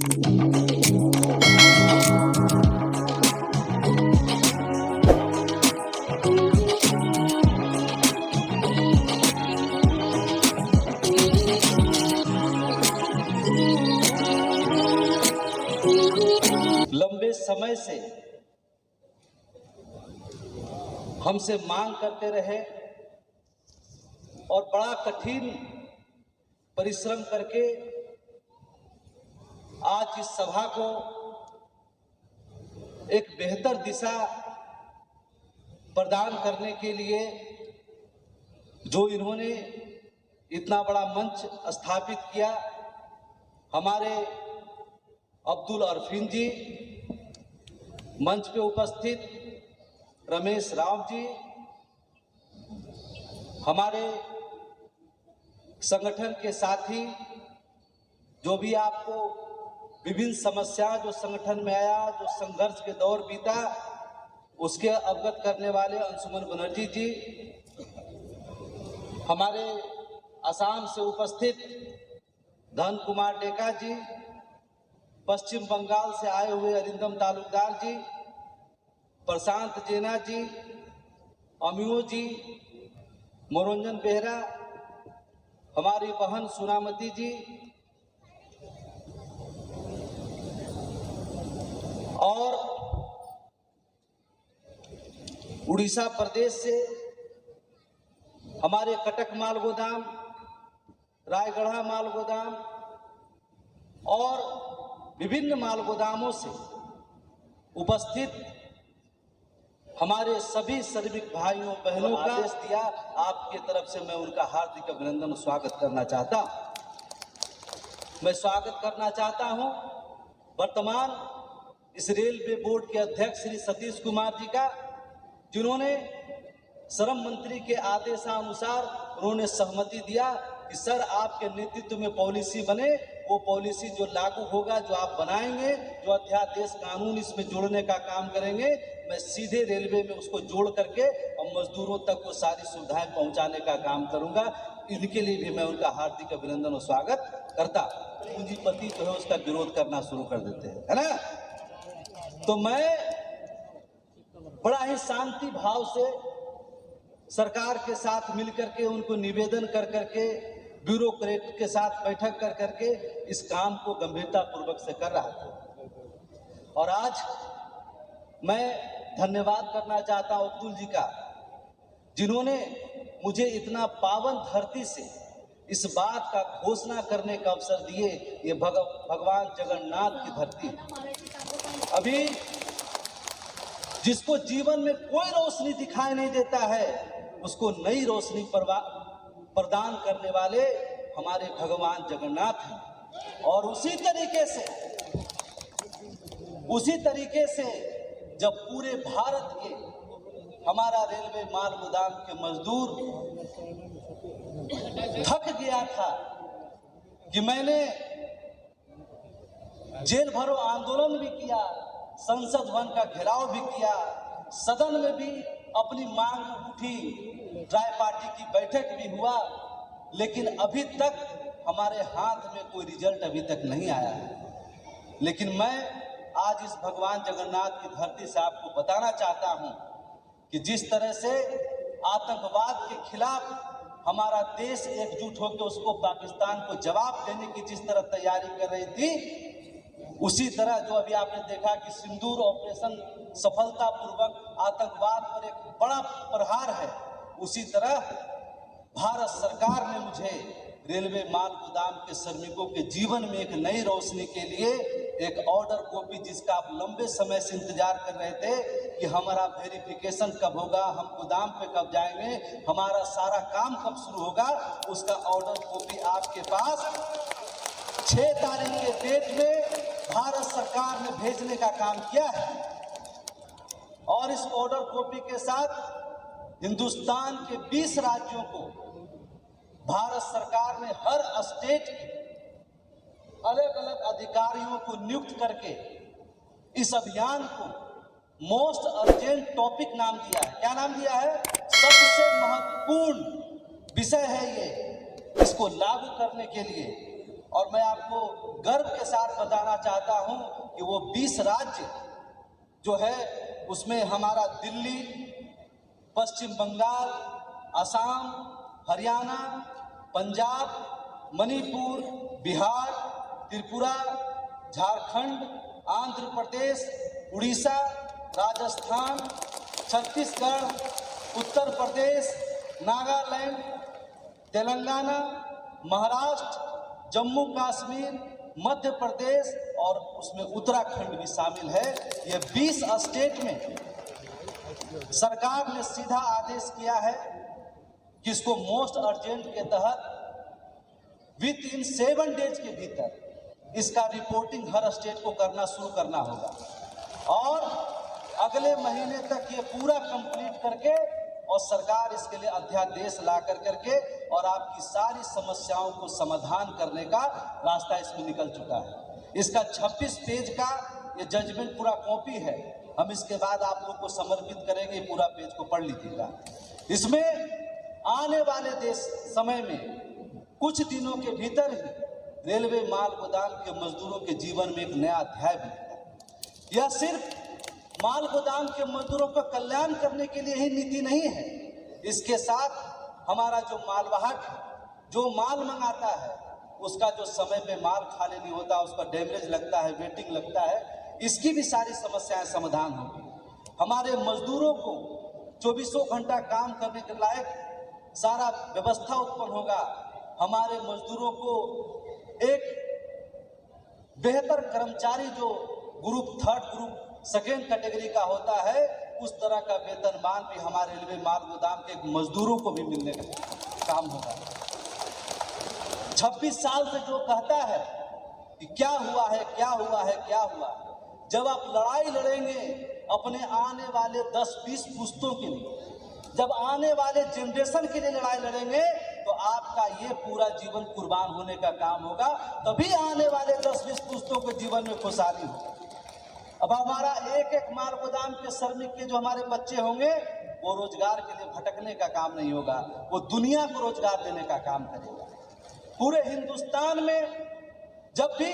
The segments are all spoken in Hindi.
लंबे समय से हमसे मांग करते रहे और बड़ा कठिन परिश्रम करके आज इस सभा को एक बेहतर दिशा प्रदान करने के लिए जो इन्होंने इतना बड़ा मंच स्थापित किया, हमारे अब्दुल अरफीन जी, मंच पे उपस्थित रमेश राव जी, हमारे संगठन के साथी, जो भी आपको विभिन्न समस्याएं जो संगठन में आया, जो संघर्ष के दौर बीता, उसके अवगत करने वाले अंशुमन बनर्जी जी, हमारे असम से उपस्थित धन कुमार डेका जी, पश्चिम बंगाल से आए हुए अरिंदम तालुकदार जी, प्रशांत जेना जी, अमियो जी, मनोरंजन बेहरा, हमारी बहन सुनामती जी और उड़ीसा प्रदेश से हमारे कटक माल गोदाम, रायगढ़ा माल गोदाम और विभिन्न माल गोदामों से उपस्थित हमारे सभी श्रमिक भाइयों बहनों का आदेश दिया, आपके तरफ से मैं उनका हार्दिक अभिनंदन और स्वागत करना चाहता हूं। मैं स्वागत करना चाहता हूं वर्तमान इस रेलवे बोर्ड के अध्यक्ष श्री सतीश कुमार जी का, जिन्होंने श्रम मंत्री के आदेशानुसार उन्होंने सहमति दिया कि सर आपके नेतृत्व में पॉलिसी बने, वो पॉलिसी जो लागू होगा, जो आप बनाएंगे, जो अध्यादेश कानून इसमें जोड़ने का काम करेंगे, मैं सीधे रेलवे में उसको जोड़ करके और मजदूरों तक वो सारी सुविधाएं पहुंचाने का काम करूंगा। इनके लिए भी मैं उनका हार्दिक अभिनंदन और स्वागत करता। पूंजीपति जो है उसका विरोध करना शुरू कर देते हैं, है ना। तो मैं बड़ा ही शांति भाव से सरकार के साथ मिलकर के उनको निवेदन कर करके ब्यूरोक्रेट के साथ बैठक कर करके इस काम को गंभीरता पूर्वक से कर रहा था। और आज मैं धन्यवाद करना चाहता हूं अब्दुल जी का, जिन्होंने मुझे इतना पावन धरती से इस बात का घोषणा करने का अवसर दिए। ये भगवान जगन्नाथ की धरती, अभी जिसको जीवन में कोई रोशनी दिखाई नहीं देता है, उसको नई रोशनी प्रदान करने वाले हमारे भगवान जगन्नाथ हैं। और उसी तरीके से जब पूरे भारत के हमारा रेलवे माल गोदाम के मजदूर थक गया था कि मैंने जेल भरो आंदोलन भी किया, संसद भवन का घेराव भी किया, सदन में भी अपनी मांग उठी, ट्राई पार्टी की बैठक भी हुआ, लेकिन अभी तक हमारे हाथ में कोई रिजल्ट अभी तक नहीं आया है। लेकिन मैं आज इस भगवान जगन्नाथ की धरती से आपको बताना चाहता हूं कि जिस तरह से आतंकवाद के खिलाफ हमारा देश एकजुट होकर उसको पाकिस्तान को जवाब देने की जिस तरह तैयारी कर रही थी, उसी तरह जो अभी आपने देखा कि सिंदूर ऑपरेशन सफलतापूर्वक आतंकवाद पर एक बड़ा प्रहार है, उसी तरह भारत सरकार ने मुझे रेलवे माल गोदाम के श्रमिकों के जीवन में एक नई रोशनी के लिए एक ऑर्डर कॉपी, जिसका आप लंबे समय से इंतजार कर रहे थे कि हमारा वेरिफिकेशन कब होगा, हम गोदाम पे कब जाएंगे, हमारा सारा काम कब शुरू होगा, उसका ऑर्डर कॉपी आपके पास 6 तारीख के डेट में भारत सरकार ने भेजने का काम किया है। और इस ऑर्डर कॉपी के साथ हिंदुस्तान के 20 राज्यों को भारत सरकार ने हर स्टेट के अलग अलग अधिकारियों को नियुक्त करके इस अभियान को मोस्ट अर्जेंट टॉपिक नाम दिया है। क्या नाम दिया है? सबसे महत्वपूर्ण विषय है ये, इसको लागू करने के लिए। और मैं आपको गर्व के साथ बताना चाहता हूं कि वो 20 राज्य जो है उसमें हमारा दिल्ली, पश्चिम बंगाल, असम, हरियाणा, पंजाब, मणिपुर, बिहार, त्रिपुरा, झारखंड, आंध्र प्रदेश, उड़ीसा, राजस्थान, छत्तीसगढ़, उत्तर प्रदेश, नागालैंड, तेलंगाना, महाराष्ट्र, जम्मू कश्मीर, मध्य प्रदेश और उसमें उत्तराखंड भी शामिल है। ये 20 स्टेट में सरकार ने सीधा आदेश किया है कि इसको मोस्ट अर्जेंट के तहत विद इन 7 डेज के भीतर इसका रिपोर्टिंग हर स्टेट को करना शुरू करना होगा और अगले महीने तक ये पूरा कंप्लीट करके और सरकार इसके लिए अध्यादेश ला करके और आपकी सारी समस्याओं को समाधान करने का रास्ता इसमें निकल चुका है। इसका 26 पेज का ये जजमेंट पूरा कॉपी है। हम इसके बाद आप लोग को समर्पित करेंगे, पूरा पेज को पढ़ लीजिएगा। इसमें आने वाले समय में कुछ दिनों के भीतर ही रेलवे माल गोदाम के मजदूरों के जीवन में एक नया अध्याय बनेगा। यह सिर्फ माल गोदाम के मजदूरों का कल्याण करने के लिए ही नीति नहीं है, इसके साथ हमारा जो मालवाहक जो माल मंगाता है उसका जो समय पे माल खाली नहीं होता, उसका डैमेज लगता है, वेटिंग लगता है, इसकी भी सारी समस्याएं समाधान होगी। हमारे मजदूरों को 24 घंटा काम करने के लायक सारा व्यवस्था उत्पन्न होगा। हमारे मजदूरों को एक बेहतर कर्मचारी जो group 3rd group 2nd category का होता है उस तरह का वेतनमान भी हमारे रेलवे माल गोदाम के मजदूरों को भी मिलने का काम होगा। 26 साल से जो कहता है कि क्या हुआ है, क्या हुआ है, क्या हुआ है, जब आप लड़ाई लड़ेंगे अपने आने वाले 10-20 पुश्तों के लिए, जब आने वाले जनरेशन के लिए लड़ाई लड़ेंगे तो आपका ये पूरा जीवन कुर्बान होने का काम होगा, तभी आने वाले 10-20 पुश्तों के जीवन में खुशहाली होगी। अब हमारा एक माल गोदाम के श्रमिक के जो हमारे बच्चे होंगे वो रोजगार के लिए भटकने का काम नहीं होगा, वो दुनिया को रोजगार देने का काम करेगा। पूरे हिंदुस्तान में जब भी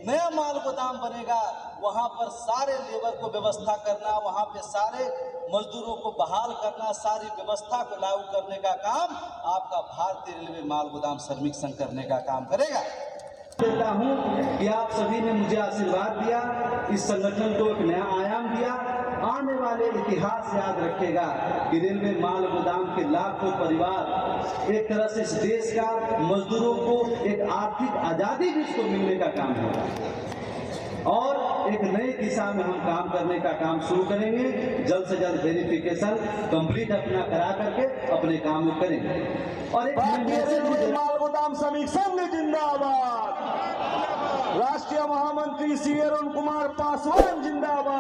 नया माल गोदाम बनेगा वहां पर सारे लेबर को व्यवस्था करना, वहां पे सारे मजदूरों को बहाल करना, सारी व्यवस्था को लागू करने का काम आपका भारतीय रेलवे माल गोदाम श्रमिक संघ करने का काम करेगा। देता हूं कि आप सभी ने मुझे आशीर्वाद दिया, इस संगठन को एक नया आयाम दिया। आने वाले इतिहास याद रखेगा कि रेलवे माल गोदाम के लाखों परिवार एक तरह से इस देश का मजदूरों को एक आर्थिक आजादी भी इसको मिलने का काम है और एक नई दिशा में हम काम करने का काम शुरू करेंगे। जल्द से जल्द वेरिफिकेशन कंप्लीट अपना करा करके अपने काम को करेंगे। और एक माल गोदाम श्रमिक संघ जिंदाबाद, राष्ट्रीय महामंत्री श्री अरुण कुमार पासवान जिंदाबाद।